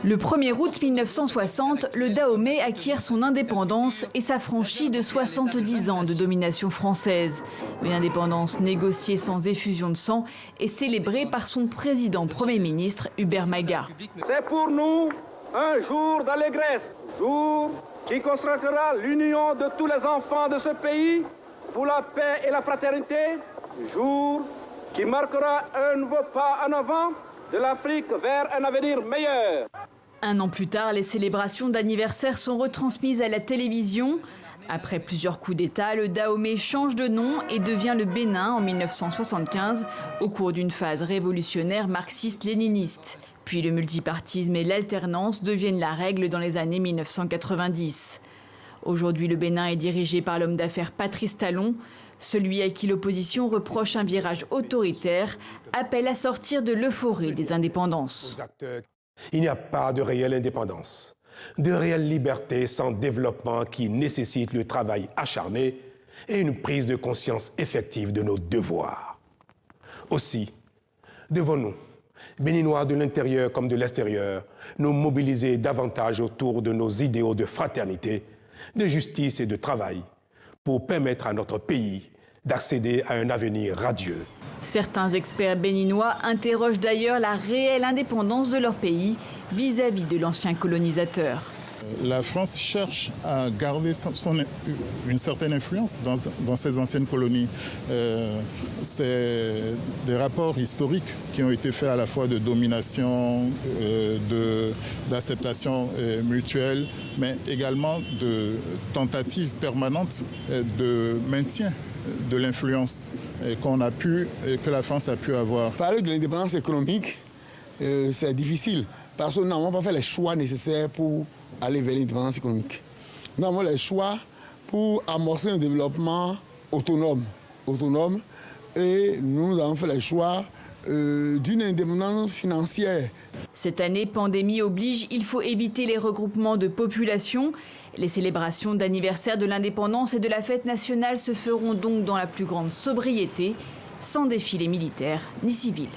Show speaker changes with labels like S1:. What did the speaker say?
S1: Le 1er août 1960, le Dahomey acquiert son indépendance et s'affranchit de 70 ans de domination française. Une indépendance négociée sans effusion de sang et célébrée par son président Premier ministre Hubert Maga.
S2: C'est pour nous un jour d'allégresse, jour qui constatera l'union de tous les enfants de ce pays pour la paix et la fraternité, jour qui marquera un nouveau pas en avant de l'Afrique vers un avenir meilleur.
S1: Un an plus tard, les célébrations d'anniversaire sont retransmises à la télévision. Après plusieurs coups d'État, le Dahomey change de nom et devient le Bénin en 1975, au cours d'une phase révolutionnaire marxiste-léniniste. Puis le multipartisme et l'alternance deviennent la règle dans les années 1990. Aujourd'hui, le Bénin est dirigé par l'homme d'affaires Patrice Talon. Celui à qui l'opposition reproche un virage autoritaire appelle à sortir de l'euphorie des indépendances.
S3: Il n'y a pas de réelle indépendance, de réelle liberté sans développement qui nécessite le travail acharné et une prise de conscience effective de nos devoirs. Aussi, devons-nous, Béninois de l'intérieur comme de l'extérieur, nous mobiliser davantage autour de nos idéaux de fraternité, de justice et de travail pour permettre à notre pays d'accéder à un avenir radieux.
S1: Certains experts béninois interrogent d'ailleurs la réelle indépendance de leur pays vis-à-vis de l'ancien colonisateur.
S4: La France cherche à garder une certaine influence dans ces anciennes colonies. C'est des rapports historiques qui ont été faits à la fois de domination, d'acceptation mutuelle, mais également de tentatives permanentes de maintien de l'influence que la France a pu avoir.
S5: Parler de l'indépendance économique, c'est difficile parce que nous n'avons pas fait les choix nécessaires pour aller vers l'indépendance économique. Nous avons les choix pour amorcer un développement autonome et nous avons fait les choix d'une indépendance financière.
S1: Cette année, pandémie oblige, il faut éviter les regroupements de population. Les célébrations d'anniversaire de l'indépendance et de la fête nationale se feront donc dans la plus grande sobriété, sans défilé militaire ni civil.